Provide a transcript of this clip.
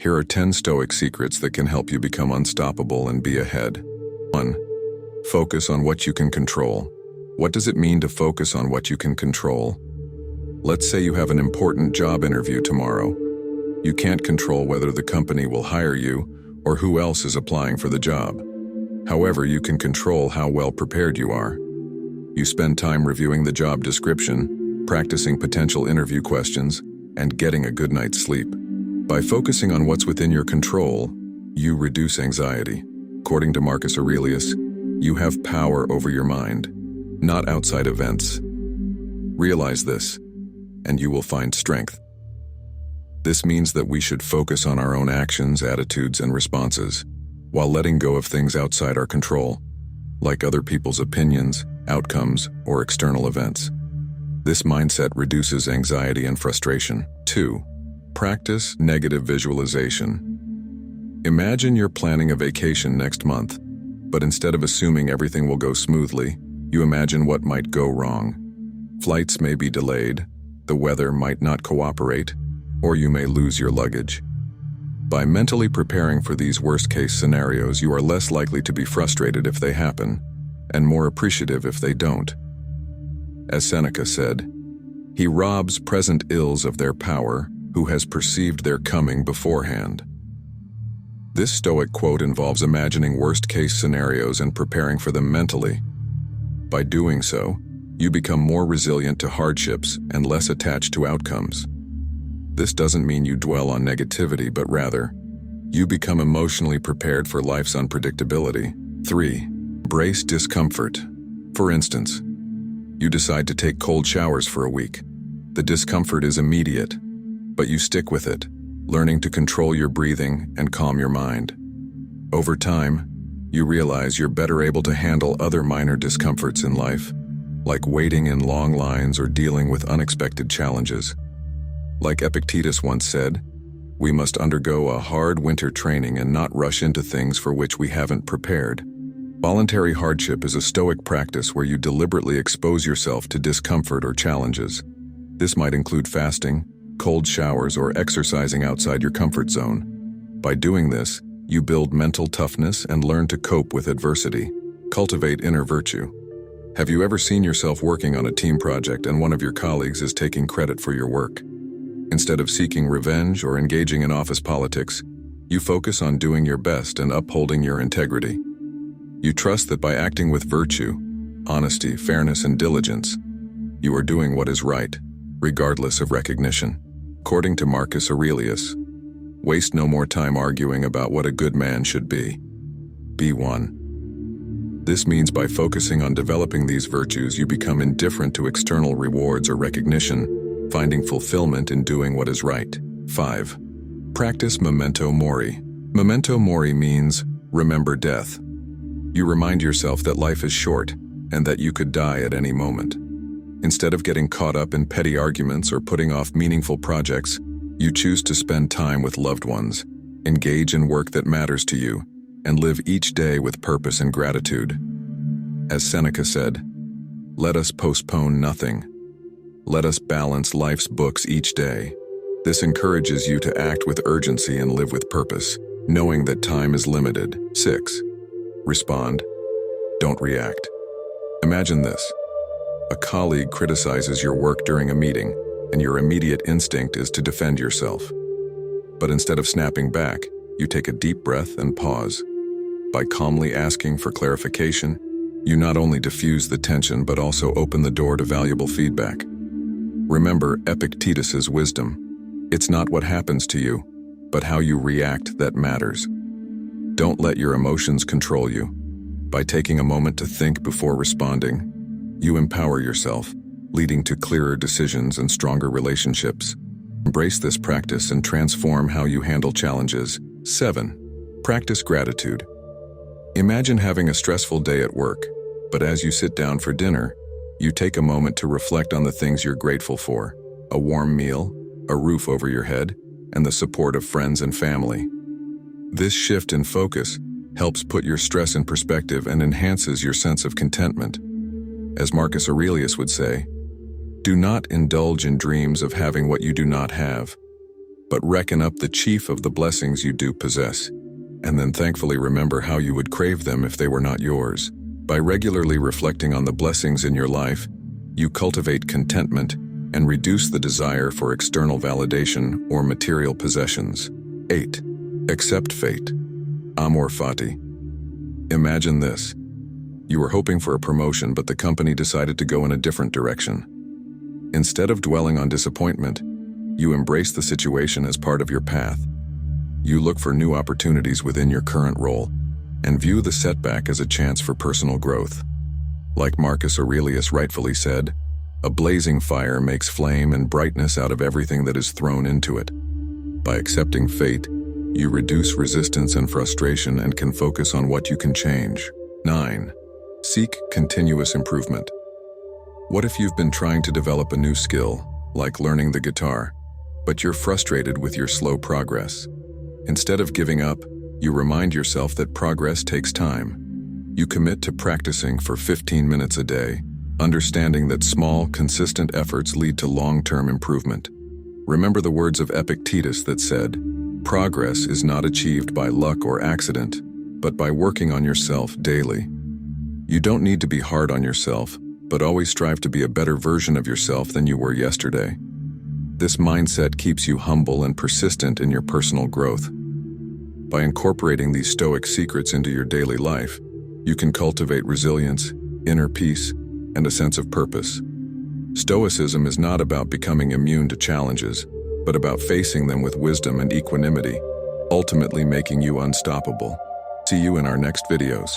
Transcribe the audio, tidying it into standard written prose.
Here are 10 Stoic secrets that can help you become unstoppable and be ahead. 1. Focus on what you can control. What does it mean to focus on what you can control? Let's say you have an important job interview tomorrow. You can't control whether the company will hire you or who else is applying for the job. However, you can control how well prepared you are. You spend time reviewing the job description, practicing potential interview questions, and getting a good night's sleep. By focusing on what's within your control, you reduce anxiety. According to Marcus Aurelius, you have power over your mind, not outside events. Realize this, and you will find strength. This means that we should focus on our own actions, attitudes, and responses, while letting go of things outside our control, like other people's opinions, outcomes, or external events. This mindset reduces anxiety and frustration. 2. Practice negative visualization. Imagine you're planning a vacation next month, but instead of assuming everything will go smoothly, you imagine what might go wrong. Flights may be delayed, the weather might not cooperate, or you may lose your luggage. By mentally preparing for these worst-case scenarios, you are less likely to be frustrated if they happen, and more appreciative if they don't. As Seneca said, "He robs present ills of their power, who has perceived their coming beforehand." This Stoic quote involves imagining worst-case scenarios and preparing for them mentally. By doing so, you become more resilient to hardships and less attached to outcomes. This doesn't mean you dwell on negativity, but rather, you become emotionally prepared for life's unpredictability. 3. Embrace discomfort. For instance, you decide to take cold showers for a week. The discomfort is immediate, but you stick with it, learning to control your breathing and calm your mind. Over time, you realize you're better able to handle other minor discomforts in life, like waiting in long lines or dealing with unexpected challenges. Like Epictetus once said, we must undergo a hard winter training and not rush into things for which we haven't prepared. Voluntary hardship is a Stoic practice where you deliberately expose yourself to discomfort or challenges. This might include fasting, cold showers, or exercising outside your comfort zone. By doing this, you build mental toughness and learn to cope with adversity. Cultivate inner virtue. Have you ever seen yourself working on a team project and one of your colleagues is taking credit for your work? Instead of seeking revenge or engaging in office politics, you focus on doing your best and upholding your integrity. You trust that by acting with virtue, honesty, fairness, and diligence, you are doing what is right, regardless of recognition. According to Marcus Aurelius, waste no more time arguing about what a good man should be. Be one. This means by focusing on developing these virtues, you become indifferent to external rewards or recognition, finding fulfillment in doing what is right. 5. Practice Momento Mori. Memento Mori means remember death. You remind yourself that life is short and that you could die at any moment. Instead of getting caught up in petty arguments or putting off meaningful projects, you choose to spend time with loved ones, engage in work that matters to you, and live each day with purpose and gratitude. As Seneca said, "Let us postpone nothing. Let us balance life's books each day." This encourages you to act with urgency and live with purpose, knowing that time is limited. 6. Respond. Don't react. Imagine this. A colleague criticizes your work during a meeting, and your immediate instinct is to defend yourself. But instead of snapping back, you take a deep breath and pause. By calmly asking for clarification, you not only diffuse the tension but also open the door to valuable feedback. Remember Epictetus's wisdom. It's not what happens to you, but how you react that matters. Don't let your emotions control you. By taking a moment to think before responding, you empower yourself, leading to clearer decisions and stronger relationships. Embrace this practice and transform how you handle challenges. 7. Practice gratitude. Imagine having a stressful day at work, but as you sit down for dinner, you take a moment to reflect on the things you're grateful for: a warm meal, a roof over your head, and the support of friends and family. This shift in focus helps put your stress in perspective and enhances your sense of contentment. As Marcus Aurelius would say, "Do not indulge in dreams of having what you do not have. but reckon up the chief of the blessings you do possess, and then thankfully remember how you would crave them if they were not yours. By regularly reflecting on the blessings in your life, you cultivate contentment and reduce the desire for external validation or material possessions. 8. Accept fate. Amor fati. Imagine this. You were hoping for a promotion, but the company decided to go in a different direction. Instead of dwelling on disappointment, you embrace the situation as part of your path. You look for new opportunities within your current role and view the setback as a chance for personal growth. Like Marcus Aurelius rightfully said, a blazing fire makes flame and brightness out of everything that is thrown into it. By accepting fate, you reduce resistance and frustration and can focus on what you can change. 9. Seek continuous improvement. What if you've been trying to develop a new skill, like learning the guitar, but you're frustrated with your slow progress? Instead of giving up, you remind yourself that progress takes time. You commit to practicing for 15 minutes a day, understanding that small, consistent efforts lead to long-term improvement. Remember the words of Epictetus that said, "Progress is not achieved by luck or accident, but by working on yourself daily." You don't need to be hard on yourself, but always strive to be a better version of yourself than you were yesterday. This mindset keeps you humble and persistent in your personal growth. By incorporating these Stoic secrets into your daily life, you can cultivate resilience, inner peace, and a sense of purpose. Stoicism is not about becoming immune to challenges, but about facing them with wisdom and equanimity, ultimately making you unstoppable. See you in our next videos.